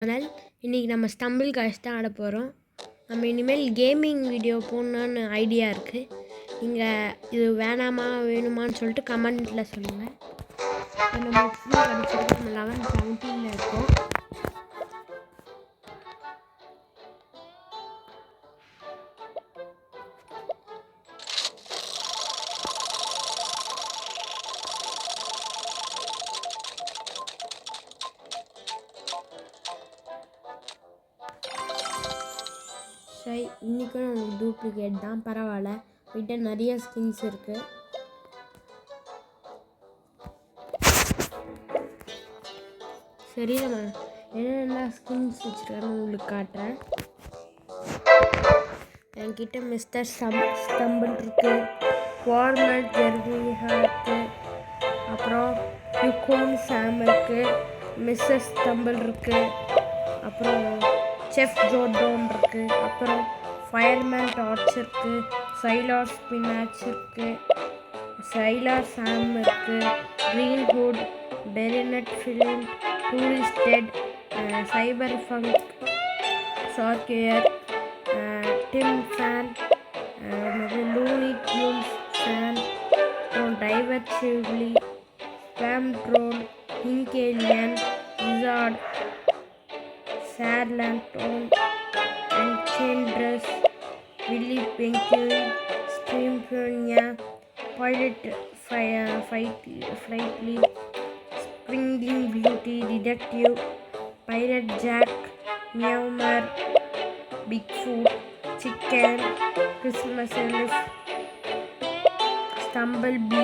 Channel. இன்றைக்கி நம்ம stumble guys தான் ஆட போகிறோம். நம்ம இனிமேல் கேமிங் வீடியோ போடணுன்னு ஐடியா இருக்குது. நீங்கள் இது வேணாமா வேணுமான்னு சொல்லிட்டு கமெண்ட்டில் சொல்லுங்கள். நம்ம ஃப்ரீ கிடச்சிருக்கு. நம்ம 11:17 இருக்கோம். சரி, இன்றைக்கும் நமக்கு டூப்ளிகேட் தான், பரவாயில்ல. கிட்ட நிறைய ஸ்கின்ஸ் இருக்குது. சரி, நம்ம என்னென்ன ஸ்கின்ஸ் வச்சுருக்காருன்னு உங்களுக்கு காட்டுறேன். என்கிட்ட மிஸ்டர் ஸ்டம்பிள் இருக்குது, ஃபார்மல் ஜெர்விஹா இருக்குது, அப்புறம் யுகோன் சாம் இருக்குது, மிஸ்ஸஸ் ஸ்டம்பிள் இருக்குது, அப்புறம் செஃப் ஜோர்டோன் இருக்குது, அப்புறம் ஃபயர்மேன் டார்ச் இருக்குது, சைலார் ஸ்பினாச் இருக்குது, சைலார் சாம் இருக்குது, க்ரீன் ஹுட், பெரினட் feline, tourist Ted, cyber funk, சார்கியர், Tim fan, Looney Tunes fan, அப்புறம் டைவர் சிவ்லி, ஸ்பேம் ட்ரோல், ஹிங்கேலியன், விசார்ட், சார்லாண்டோன், என்சேண்ட்ரஸ், வில்லி பெங்குயின், ஸ்ட்ரீம்ஃபோனியா, பைலட் ஃப்ளைட்லி, sprinkling beauty, detective, pirate Jack, மியவுமர், Bigfoot, chicken, Christmas elf, stumble bee,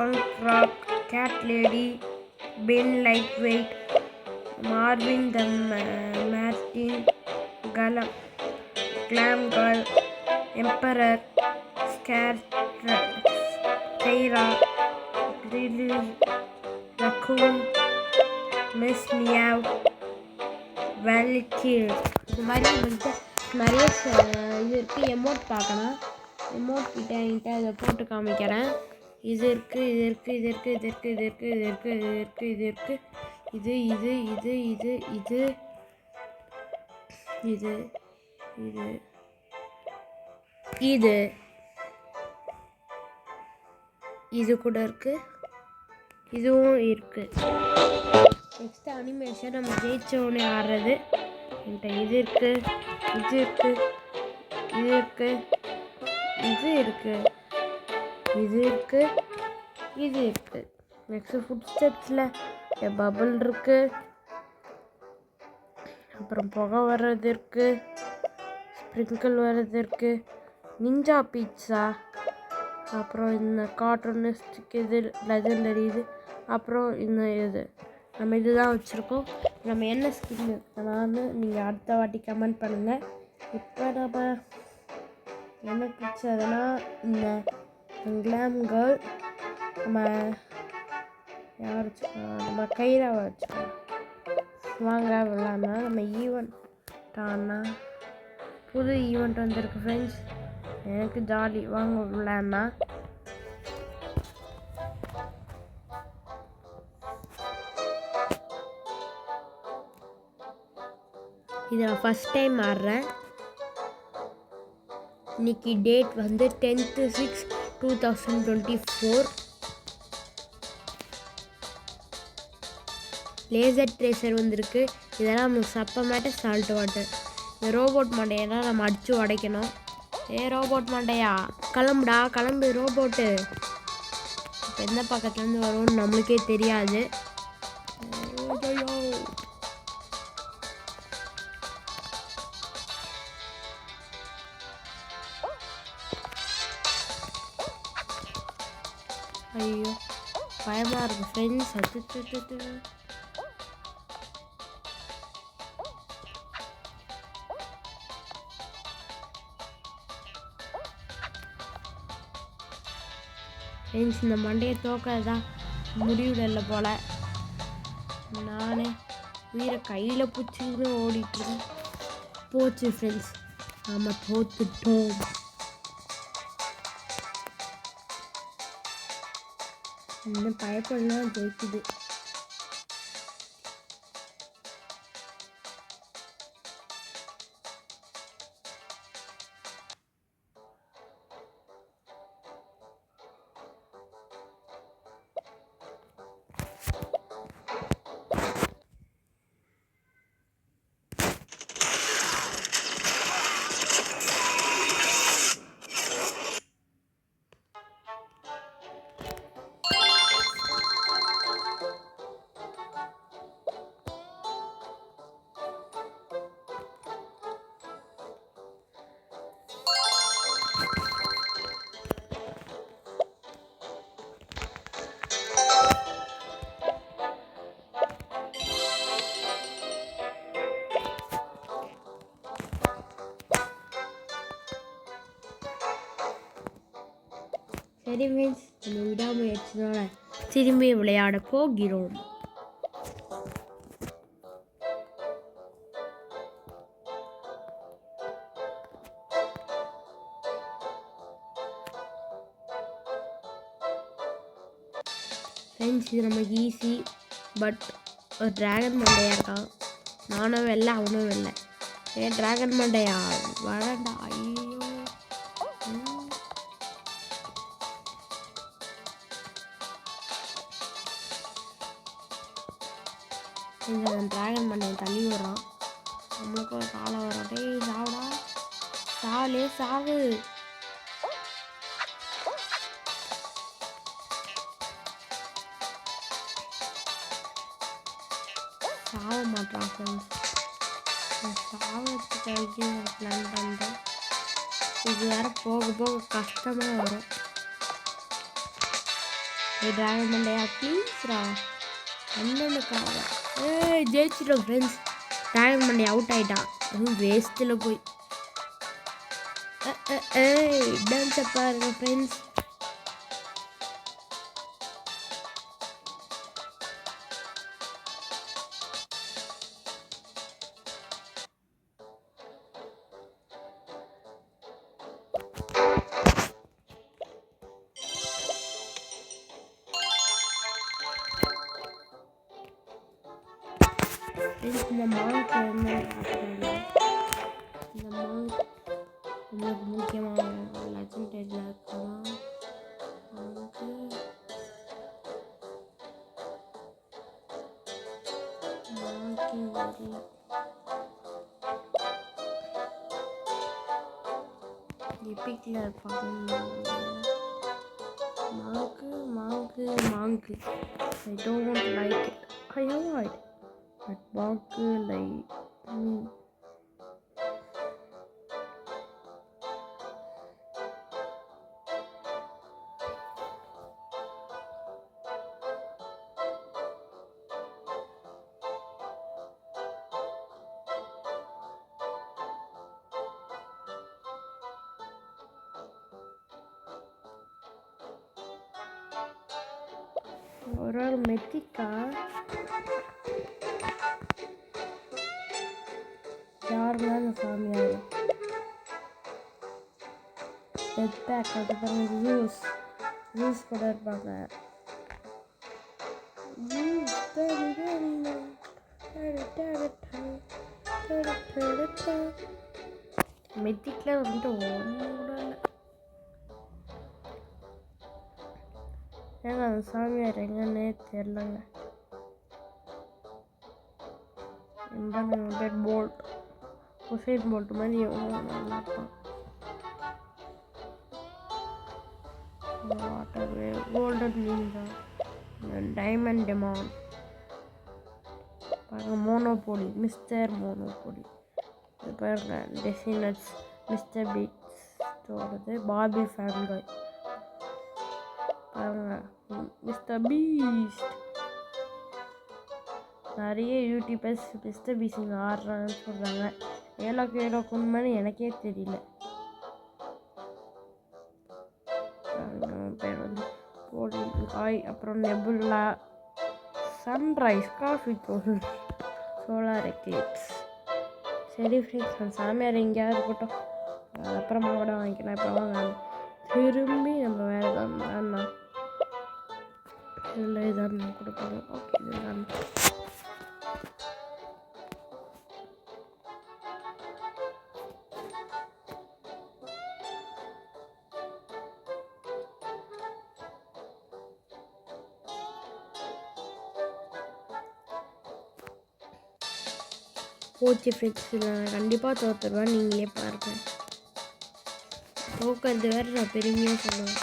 punk rock, cat lady, pen light weight, Marvin the Martian, glam girl, emperor, ஸ்கைரா, கிரிலிஸ், raccoon, miss meow, வேலிக்கில். இந்த மாதிரி நம்மள்கிட்ட நிறைய இது இருக்குது. எமோட் பார்க்கணும். எமோட் கிட்ட என்கிட்ட இதை போட்டு காமிக்கிறேன். இது இருக்குது, இது இருக்குது, இது இருக்குது, இது இருக்குது, இது இருக்குது, இது இருக்குது, இது இருக்குது, இது இருக்குது, இது இது இது கூட இருக்கு, இதுவும் இருக்கு. நெக்ஸ்ட் அனிமேஷன் நம்ம ஜெயிச்சோடனே ஆடுறது. என்கிட்ட இது இருக்கு, இது இருக்கு, இது இருக்கு, இது இருக்கு, இது இருக்கு, இது இருக்கு. நெக்ஸ்ட் ஃபுட் ஸ்டெப்ஸில் பபிள் இருக்கு, அப்புறம் புகை வர்றது இருக்கு, ஸ்ப்ரிங்கிள் வர்றது இருக்கு, நிஞ்சா பீட்சா, அப்புறம் இந்த கார்ட்டூனிஸ்டிக் இது லெஜெண்டரி இது, அப்புறம் இந்த இது. நம்ம இதுதான் வச்சுருக்கோம். நம்ம என்ன ஸ்கின் இருக்கனான்னு நீங்கள் அடுத்த வாட்டி கமெண்ட் பண்ணுங்கள். இப்போ நம்ம என்ன பிடிச்சதுன்னா இந்த கிளாம் கேர்ள், நம்ம யார் வச்சுக்கலாம், நம்ம கைராவை வச்சுக்கலாம். வாங்க விளாட்னா நம்ம ஈவெண்ட் ஆனால் புது ஈவெண்ட் வந்திருக்கு ஃப்ரெண்ட்ஸ். எனக்கு ஜாலி, வாங்க விளாட்னா. இது நான் ஃபஸ்ட் டைம் ஆடுறேன். இன்னைக்கு டேட் வந்து 10/6/2024. லேசர் ட்ரேசர் வந்திருக்கு. இதெல்லாம் நமக்கு சப்பமேட்ட சால்ட் வாட்டர். இந்த ரோபோட் மண்டையெல்லாம் நம்ம அடித்து உடைக்கணும். ரோபோட் மண்டையா, கிளம்புடா கிளம்பு ரோபோட்டு. இப்போ எந்த பக்கத்துலேருந்து வரும்னு நம்மளுக்கே தெரியாது. ஐயோ பயமாக இருக்குது ஃப்ரெண்ட்ஸ். ஃப்ரெண்ட்ஸ், இந்த மண்டையை தோக்கிறதா முடிவுடல போல். நானே உயிரை கையில் பிடிச்சிக்கிட்டு ஓடிட்டுருக்கேன். போச்சு ஃப்ரெண்ட்ஸ், நம்ம தோத்துட்டோம். இன்னும் பயப்படலாம், ஜெயிக்குது. சரி மீன்ஸ் நம்ம விடாமுயற்சியோட திரும்பி விளையாட போகிறோம். ஃப்ரெண்ட்ஸ் இது நமக்கு ஈஸி. பட் ஒரு ட்ராகன் மண்டையா இருக்கான். நானும் வெள்ளை அவனும் வெள்ளை. ட்ராகன் மண்டையா வரண்டா. ஐயோ இந்த ட்ராகன் மண்டையை தள்ளி விடுறான். நம்மளுக்கு ஒரு காலம் வரும். டேய் சாவுடா, சாலே சாவு. சாவ மாட்டான் ஃப்ரெண்ட்ஸ். சாவத்துக்கு வரைக்கும் பிளான் பண்ணுறேன். இது வேற போக போக கஷ்டமாக வரும். ட்ராகன் மண்டையா ப்ளீஸ்ரா அண்ணனுக்காக. ஜெயிச்சிட்டோம் ஃப்ரெண்ட்ஸ். ட்ராகன் மண்டை அவுட் ஆகிட்டான். அதுவும் வேஸ்ட்டில் போய். டான்ஸை பாருங்க ஃப்ரெண்ட்ஸ். இந்த மாங்க் என்ன இந்த மாங்க் உங்களுக்கு முக்கியமான லெஜெண்டரியில் இருக்கலாம். எப்பிக்கில் இருப்பாங்க. மாங்கு I don't like it. I avoid. But மாங்கு like ஒரு ஆள் மெத்திக்கா யாருன்னா அந்த சாமியார் டெத் பேக். அதுக்கப்புறம் ஜூஸ் கூட இருப்பாங்க. மெத்திக்கில் வந்துட்டு ஒன்றும் கூட இல்லை. ஏங்க அந்த சாமியார் எங்கன்னே தெரிலங்க. பேர் போல்ட், உசைன் போல்ட் மாதிரி எவ்வளோ நல்லா இருப்பான். வாட்டர் வேவ், கோல்டன் நீங்கா, டைமண்ட் டெமான் பாருங்க. Monopoly, mister monopoly. இது பாருங்க டெசினட்ஸ், மிஸ்டர் பீஸ்டோடது, பார்பி ஃபேமிலி பாருங்க, மிஸ்டர் பீஸ்ட். நிறைய யூடியூபர்ஸ் மிஸ்டர் பீஸ்ட் இங்கே ஆடுறான்னு சொல்கிறாங்க. ஏழோ உண்மைன்னு எனக்கே தெரியல. பேர் வந்து காய், அப்புறம் நெபுலா, சன்ரைஸ், காஃபி தோல், சோலார் எக்லிப்ஸ். சரி ஃப்ரெண்ட்ஸ், அந்த சாமியார் எங்கேயாவது இருக்கட்டும், அதுக்கப்புறமா கூட வாங்கிக்கலாம். இப்போ வாங்க திரும்பி நம்ம வேறு எதாவது இல்லை இதான் கொடுப்பாங்க. ஓகே இதுதான். போச்சு ஃப்ரெண்ட்ஸ், நான் கண்டிப்பாக தோற்றுருவேன். நீங்களே பாருங்கள். தோக்கிறது வேறு நான் பெருமையாக சொல்லுவேன்.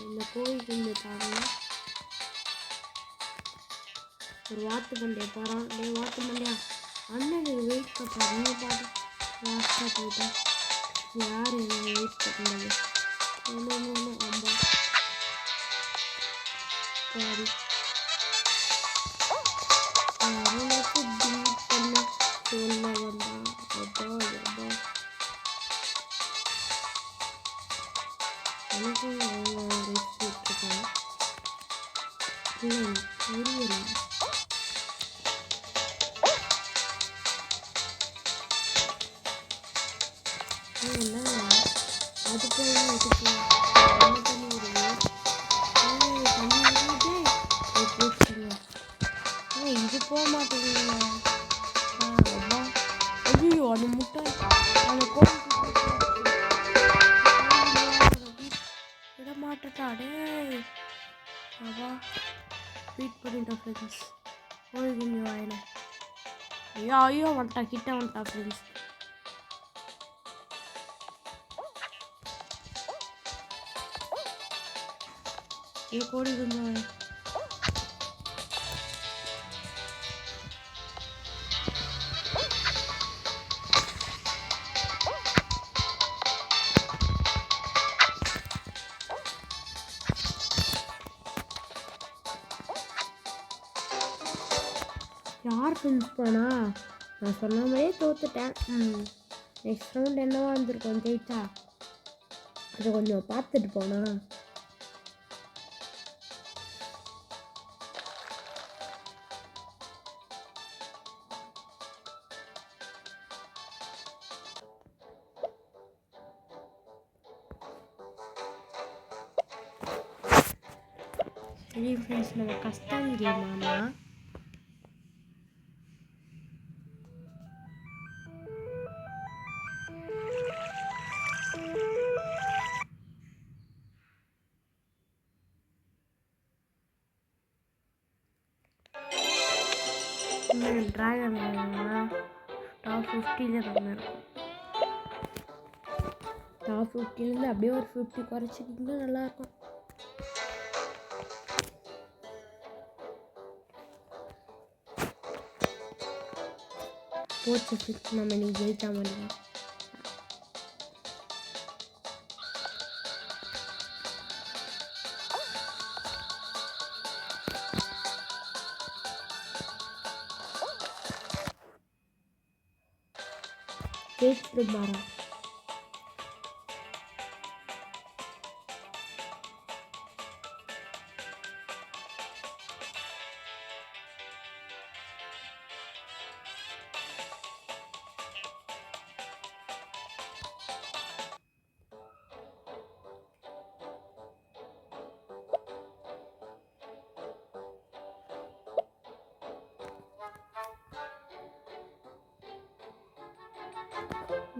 இந்த கோயிலுக்கு இந்த பாருங்க, ஒரு வாத்து மண்டையை பாரு. வாத்து மண்டையா அண்ணன் வெயிட் பண்ணுறாங்க பாரு. லாஸ்ட்டாக போயிட்டேன். யார் என்ன வெயிட் பண்ணுறது? அம்மா சாரி எனக்கு பீட் பண்ண சொல்ல வந்தான். அப்பா அப்பா எனக்கும் அவங்க ரெஸ்ட் விட்டுருக்காங்க. புரியல. என்ன அது போய் எதுக்கு என்ன பண்ணி விடுங்க? தண்ணி விடுதே போச்சுங்க. இது போக மாட்டேங்குதுங்க. அப்பா ஐயோ அந்த முட்டை அந்த விட மாட்டேட்டா டே. அப்பா பீட் பண்ணிட்டோம் ஃப்ரெண்ட்ஸ். போய் கொஞ்சம் வாயில ஐயோ ஐயோ வந்துட்டா கிட்ட வந்துட்டா ஃப்ரெண்ட்ஸ். ये कोड़ी गुंजा है யார் ஃபினிஷ் பண்ணா? நான் சொன்ன மாதிரியே தோத்துட்டேன். நெக்ஸ்ட் ரவுண்ட் என்னவா இருந்திருக்கோம் ஜெயிச்சா? அதை கொஞ்சம் பார்த்துட்டு போனா. சரி ஃப்ரெண்ட்ஸ், நம்ம கஷ்டம் கேமானா ட்ராகன் டாப் 50 தான் இருக்கும். டாப் 50லேருந்து அப்படியே ஒரு 50 குறைச்சிக்கிட்டு நல்லாயிருக்கும். போச்சு ஃபிக்ஸ், நம்ம இன்னைக்கு ஜெயிச்சா மாதிரி. ஜெயிச்சுட்டு பாரா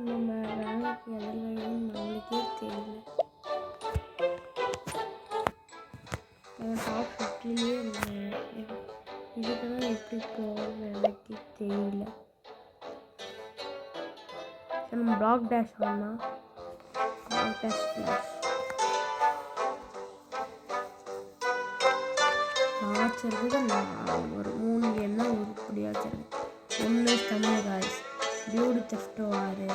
நம்ம ரேங்க் எதில் நம்மளுக்கே தெரியல. நம்ம டாப் 50லேயே இருந்தேன். இதுக்கெல்லாம் எப்படி போகிறது எனக்கு தெரியல. நம்ம டாக் டேஷ் ஆனால் டாக் டேஷ் ப்ளஸ் ஆச்சரிக்கு நான் ஒரு 3 கேம் தான் உருப்படியாக. ஒன்று தமிழ் காய்ஸ், டியூடு தெஃப்ட் வாரு,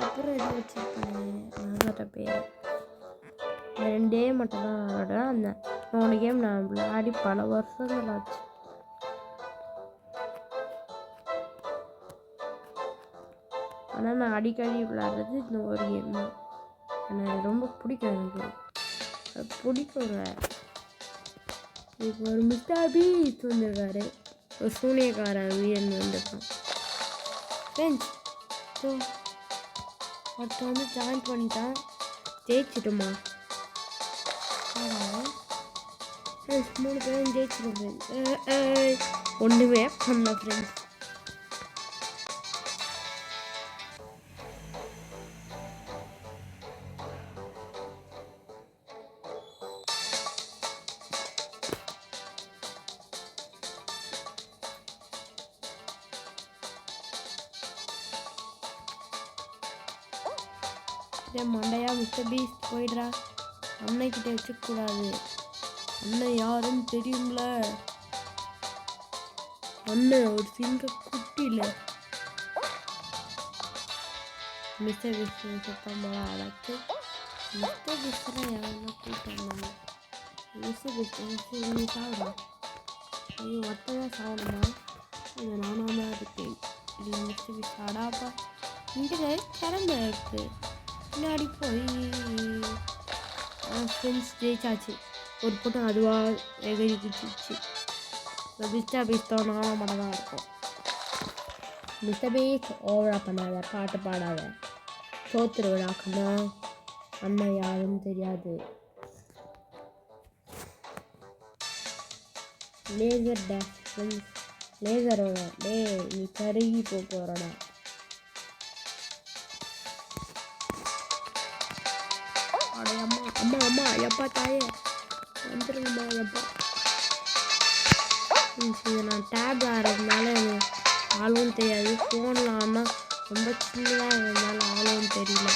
அப்புறம் எதை வச்சுருக்கேன் நல்ல பேர். இந்த 2 மட்டும் தான் விளாடுறேன். அந்த 3 கேம் நான் விளையாடி பல வருஷங்கள் ஆச்சு. ஆனால் நான் அடிக்கடி விளையாடுறது இந்த ஒரு கேம் தான். எனக்கு ரொம்ப பிடிக்கும். எனக்கு அது பிடிக்குங்க. இப்போ ஒரு மிஸ்டர் பீஸ்ட் வந்துருக்காரு, ஒரு சூனியக்காரன் வீரன் வந்துருக்கான் ஃப்ரெண்ட்ஸ். ஸோ ஒருத்தர் வந்து ஜாயின் பண்ணிட்டான். ஜெயிச்சிட்டுமா ஃப்ரெண்ட்ஸ், 3 பேரும் ஜெயிச்சிடும் ஃப்ரெண்ட்ஸ். ஒன்றுமே பண்ணல ஃப்ரெண்ட்ஸ். மண்டையா மிஸ்டர் பீஸ்ட் போயிடுறா. அண்ணன்கிட்ட வச்சுக்கூடாது. அண்ணன் யாருன்னு தெரியும்ல. அண்ணன் ஒரு சிங்க குட்டியில் மிஸ்டர் பீஸ்ட் சுத்தமாக அழைச்சி மிஸ்டர் பீஸ்ட்லாம் யாரும் கூட்டம் வந்தாங்க. மிஸ்டர் பீஸ்ட் நீ சாப்பிடும் ஐயோ ஒத்தையாக சாப்பிடுமா அது நானாக தான் இருக்கேன். இல்லை மிஸ்டர் பீஸ்ட் அடாப்பா இங்கே திறந்த இருக்குது பின்னாடி போய் ஃப்ரெண்ட்ஸ் ஜெயிச்சாச்சு. ஒரு கூட்டம் அதுவாக எகிரிக்கிச்சு. மிஸ்டர் பீஸ்ட் நானாக மட்டும் தான் இருக்கும். மிஸ்டர் பீஸ்ட் ஓவராக பண்ணாத, பாட்டு பாடாத, தோத்துருவிடாக்குன்னா அண்ணன் யாருன்னு தெரியாது. லேசர் டேஷ் ஃப்ரெண்ட்ஸ் லேசரோட டே நீ கருகி போகிறடா. அடே அம்மா அம்மா அம்மா எப்பா தாயே வந்துருங்கம்மா எப்பா. இது நான் டேப் ஆகிறதுனால எனக்கு ஆளும் தெரியாது. ஃபோனில் ஆனால் ரொம்ப சின்னதாக இருந்ததுனால ஆளும் தெரியல.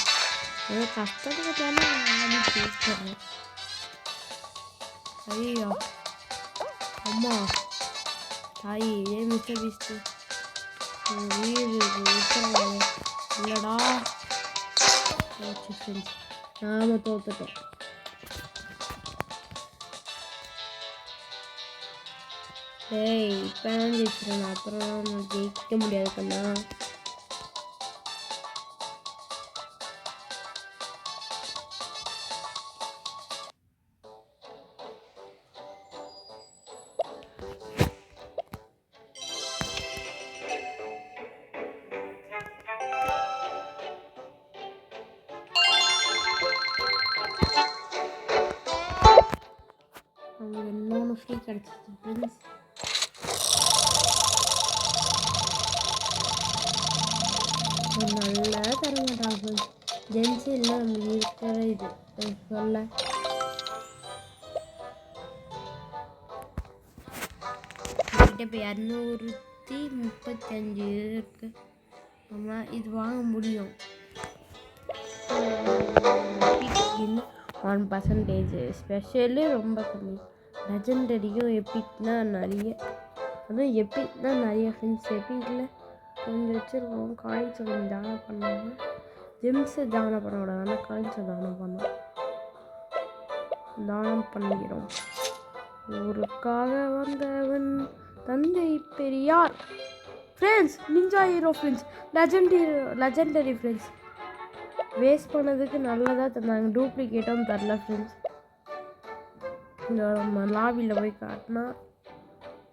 ஏதோ கஷ்டப்பட்டாலும் ஆடி பேசுகிறேன். ஐயோ அம்மா தாயி ஏன் மிஸ்டர் பீஸ்ட்டு உயிர் உத்தரவாதம் இல்லைடா. ஃப்ரெண்ட்ஸ் நாம தோத்துட்டோம். டேய் இப்போ தான் ஜெயிச்சிடணும், அப்புறம் ஜெயிக்க முடியாது கண்ணா. அவங்களுக்கு இன்னொன்று ஃப்ரீ கிடச்சிச்சு ஃப்ரெண்ட்ஸ். நல்லா தர மாட்டாங்க ஃப்ரெண்ட்ஸ். ஜென்ஸு இல்லை நம்ம இருக்கிற இது சொல்ல என்கிட்ட இப்போ 235 இருக்கு. நம்ம இது வாங்க முடியும். 1% ஸ்பெஷலு ரொம்ப கம்மி. லெஜெண்டரியும் எப்பிக்னா நிறைய, அதுவும் எப்பிக்னா நிறைய ஃப்ரெண்ட்ஸ். எப்பிக்கில் கொஞ்சம் வச்சுருக்கோம். காயின்ஸை கொஞ்சம் தானம் பண்ணாங்க. ஜெம்ஸை தானம் பண்ணக்கூடாது, ஆனால் காயின்ஸை தானம் பண்ணோம். தானம் பண்ணிக்கிறோம். ஊருக்காக வந்தவன் தந்தை Periyar friends. Ninja hero friends, legendary friends. Waste பண்ணதுக்கு நல்லதாக தந்தாங்க, டூப்ளிகேட்டும் தரல ஃப்ரெண்ட்ஸ். இந்த நம்ம லாபியில் போய் காட்டினா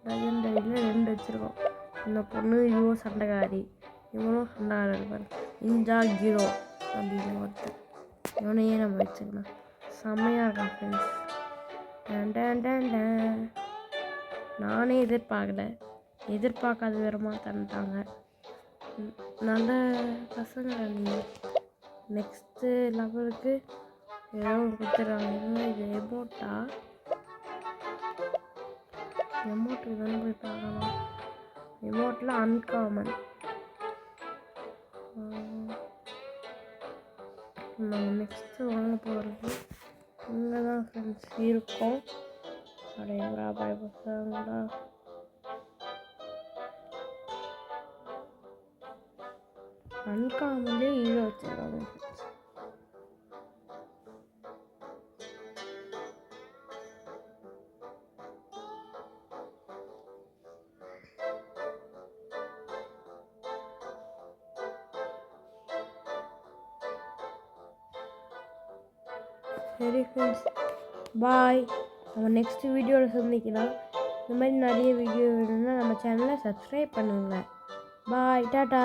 லெஜெண்டரியில் 2 வச்சுருக்கோம். இந்த பொண்ணு இவோ சண்டைக்காரி, இவனும் சண்டைக்காரர் இருப்பார். நிஞ்சா ஹீரோ அப்படின்னு ஒருத்தர், இவனையே நம்ம வச்சுக்கலாம். செம்மையாக இருக்கான் ஃப்ரெண்ட்ஸ். நானே எதிர்பார்க்காத விதமாக தந்துட்டாங்க. நல்ல பசங்க. நீங்கள் நெக்ஸ்ட்டு லெவலுக்கு ஏதோ கொடுத்துட்றாங்க. இது எமோட்டுக்கு தானே போய் பார்க்கலாம். எமோட்டில் அன்காமன் நம்ம நெக்ஸ்ட்டு வாங்க போகிறது இங்கே தான் ஃப்ரெண்ட்ஸ் இருக்கோம். அடையங்களா பயப்பட்டாங்களா? அன்காமன்லேயே ஹீரோ வச்சுருக்காங்க ஃப்ரெண்ட்ஸ். சரி ஃப்ரெண்ட்ஸ், பாய். நம்ம நெக்ஸ்ட் வீடியோவில் சந்திக்கலாம். இந்த மாதிரி நிறைய வீடியோ வேணும்னா நம்ம சேனலை சப்ஸ்கிரைப் பண்ணுங்க. பாய், டாட்டா.